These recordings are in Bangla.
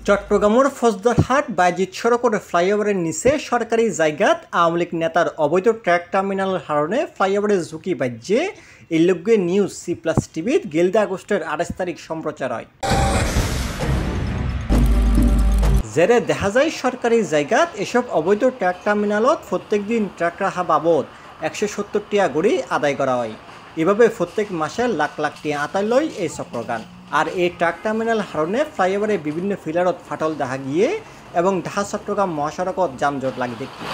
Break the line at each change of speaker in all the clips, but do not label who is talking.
চট্টগ্রামের ফৌজদারহাট বাইজিৎ সড়কের ফ্লাইওভারের নিচে সরকারি জায়গাত আওয়ামী লীগ নেতার অবৈধ ট্রাক টার্মিনালের কারণে ফ্লাইওভারের ঝুঁকি বাজ্যে এই লগ্গে নিউজ C+ টিভিত গেলদা আগস্টের 28 তারিখ সম্প্রচার হয়। যেরে দেখা যায় সরকারি জায়গাত এসব অবৈধ ট্রাক টার্মিনালত প্রত্যেক দিন ট্রাক রাখা বাবদ 170 টাকা করে আদায় করা হয়। এভাবে প্রত্যেক মাসে লাখ লাখ টাকা আদায় লয় এই চক্রগান। আর এই ট্রাক টার্মিনাল হারণে ফ্লাইওভারে বিভিন্ন ফিলারত ফাটল দেখা গিয়ে এবং ঢাকা চট্টগ্রাম মহাসড়কত যানজট লাগি দেখি।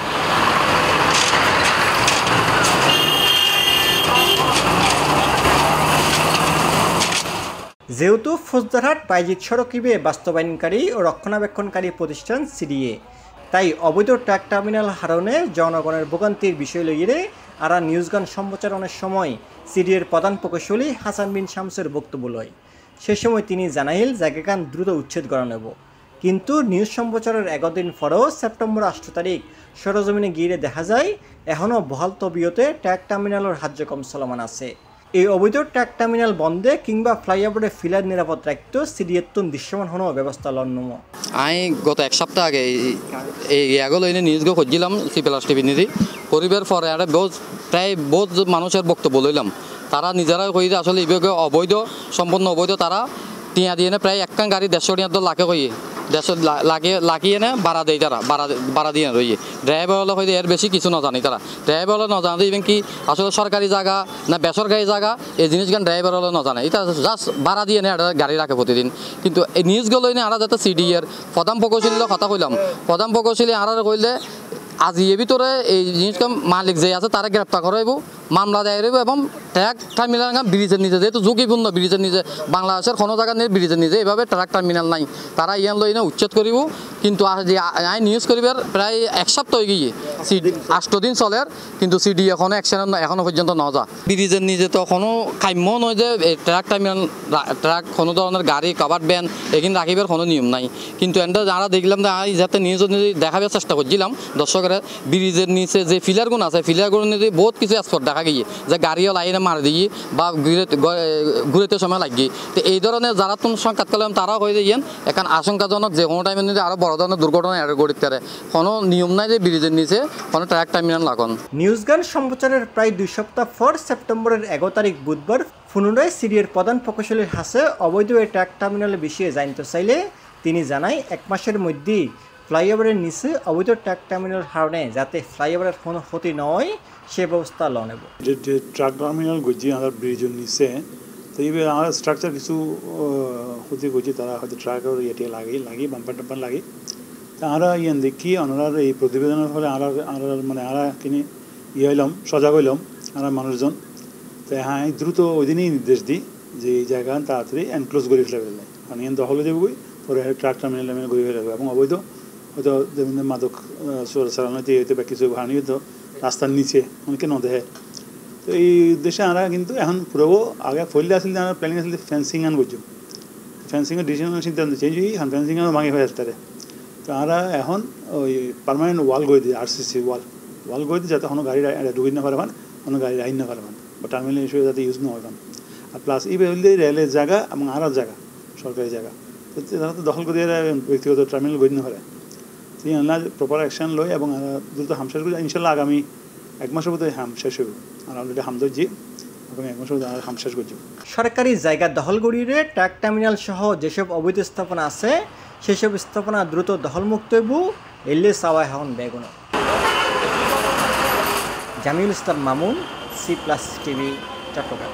যেহেতু ফৌজদারহাট বাইজিৎ সড়ক ইবে বাস্তবায়নকারী ও রক্ষণাবেক্ষণকারী প্রতিষ্ঠান CDA, তাই অবৈধ ট্রাক টার্মিনাল হারণে জনগণের ভোগান্তির বিষয় লইয়ে আরা নিউজগান সম্প্রচারণের সময় CDAর প্রধান প্রকৌশলী হাসান বিন শামসের বক্তব্য লয়। সে সময় তিনি জানাইল জায়গাগান দ্রুত উচ্ছেদ করা নেব, কিন্তু নিউজ সম্প্রচারের 11 দিন পরেও সেপ্টেম্বর 8 তারিখ সরজমিনে গিয়ে দেখা যায় এখনও বহাল তবিয়তে ট্রাক টার্মিনালের কার্যক্রম চলমান আছে। এই অবৈধ ট্রাক টার্মিনাল বন্ধে কিংবা ফ্লাইওভারে ফিলার নিরাপদ রাখতে CDAর দৃশ্যমান হনো ব্যবস্থা লন্নম।
আমি গত এক সপ্তাহ আগে এই এগুলো এনে নিউজকে খুঁজছিলাম C+ টিভি নিধি পরিবার পরে আর প্রায় বহুত মানুষের বক্তব্য লইলাম। তারা নিজেরাই কই যে আসলে এভাবে অবৈধ সম্পূর্ণ অবৈধ তারা টিয়া দিয়ে গাড়ি 150 টাকা লাখে কই 150 লাগিয়ে নে ভাড়া দেয়, তারা ভাড়া দিয়ে রইয়ে ড্রাইভার হলে হয়তো এর বেশি কিছু না জানি। তারা ড্রাইভার হলে না জানে ইভেন কি আসলে সরকারি জায়গা না বেসরকারি জায়গা এই জিনিসগান ড্রাইভার হলে না জানে, এটা জাস্ট ভাড়া দিয়ে নে গাড়ি রাখে প্রতিদিন। কিন্তু এই নিউজগুলো নিয়ে আরা যাতে CDAর প্রধান প্রকৌশলীর কথা কইলাম, প্রধান প্রকৌশলী আর কইলে আজি এর ভিতরে এই জিনিসটা মালিক যে আছে তারা গ্রেপ্তার করাইব, মামলা দেয় রইব এবং ট্রাক টার্মিনাল ব্রিজের নিচে যেহেতু ঝুঁকিপূর্ণ ব্রিজের নিচে বাংলাদেশের কোনো জায়গা নেই ব্রিজের নিচে এভাবে ট্রাক টার্মিনাল নাই তারা ইয়ান লই না উচ্ছেদ করিব। কিন্তু আই নিউজ করিবার প্রায় এক সপ্তাহ হয়ে গিয়ে 8 দিন চলের, কিন্তু CDA এখনো অ্যাকশন এখনো পর্যন্ত না যা ব্রিজের নিচে তো কোনো কাম্য নয় যে ট্রাক টার্মিনাল ট্রাক কোনো ধরনের গাড়ি কাভার ভ্যান এখানে রাখিবার কোনো নিয়ম নাই। কিন্তু এটা যারা দেখলাম যাতে নিউজ দেখাবার চেষ্টা করছিলাম দর্শকেরা ব্রিজের নিচে যে ফিলারগুলো আছে ফিলারগুলো নিয়ে বহুত কিছু স্পট দেখা গিয়ে যে গাড়িও লাইনে মার দিয়ে বা ঘুরেতে সময় লাগিয়ে তো এই ধরনের যারা তুমি সংঘাত করলাম তারাও হয়ে যাইয়েন এখন আশঙ্কাজনক যে কোনো টাইমে যদি আরও বড় ধরনের দুর্ঘটনা এড়ে গড়িতে পারে। কোনো নিয়ম নাই যে ব্রিজের নিচে কোনো ট্রাক টার্মিনাল লাগান।
নিউজগান সম্প্রচারের প্রায় 2 সপ্তাহ পর সেপ্টেম্বরের 11 তারিখ বুধবার পুনরায় CDAর প্রধান প্রকৌশলীর হাসে অবৈধ এই ট্রাক টার্মিনালের বিষয়ে জানতে চাইলে তিনি জানায় 1 মাসের মধ্যেই ফ্লাইওভারের নিচে অবৈধ ট্রাক টার্মিনাল হারণে যাতে ফ্লাইওভারের কোনো ক্ষতি নয় সে ব্যবস্থা ল নেব।
যে ট্রাক টার্মিনাল গজি আমার ব্রিজের নিচে তো এইবার আমার স্ট্রাকচার কিছু ক্ষতি করছি, তারা হয়তো ট্রাকের ইয়েটি লাগি বাম্পার টাম্পার লাগি তা আমরা ইয়ান দেখি ওনার এই প্রতিবেদনের ফলে মানে আমরা কিনে হইলাম সজাগ হইলাম আমরা মানুষজন। তো হ্যাঁ দ্রুত ওই দিনই নির্দেশ দিই যে এই জায়গা তাড়াতাড়ি এনক্লোজ করে ফেলে ফেললে কারণ ইয়ান দখল হয়ে যাবই পরে ট্রাক টার্মিনাল করে ফেলে এবং অবৈধ হয়তো যেমন মাদক চালানোতে হয়তো বা কিছু ভাড়ি হতো রাস্তার নিচে অনেকে ন দেখে। তো এই উদ্দেশ্যে আমরা কিন্তু এখন পুরো আগে ফেললে আসলে আমরা প্ল্যানিং আসলে ফেন্সিং আন করছি, ফেন্সিংয়ের ডিসিশন সিদ্ধান্ত চেঞ্জ হই এখন ফেন্সিং ভাঙি হয়ে আসতে। তো আমরা এখন ওই পারমানেন্ট ওয়াল করে দিই RCC ওয়াল করে দিই যাতে কোনো গাড়ি ঢুকি না পারবেন কোনো গাড়ি রাইন না পারবেন বা টার্মিনাল হিসেবে যাতে ইউজ না হবেন। আর প্লাস এই হইলে রেলের জায়গা এবং আরও জায়গা সরকারি জায়গা তো তারা তো দখল করে ব্যক্তিগত টার্মিনাল গড়ি না করে তো আমরা প্রপার অ্যাকশন লই এবং দ্রুত হাম শেষ করি। ইনশাল্লাহ আগামী 1 মাসের মধ্যে হাম শেষ হইব আর অলরেডি হাম ধরছি আগামী 1 মাসের মধ্যে হাম শেষ করছি।
সরকারি জায়গা দখল গড়িয়ে ট্রাক টার্মিনাল সহ যেসব অবৈধ স্থাপনা আছে সেসব স্থাপনা দ্রুত দখলমুক্ত হইব এলে চাওয়া এখন বেগুন। জামিউল ইসলাম মামুন, C+ টিভি, চট্টগ্রাম।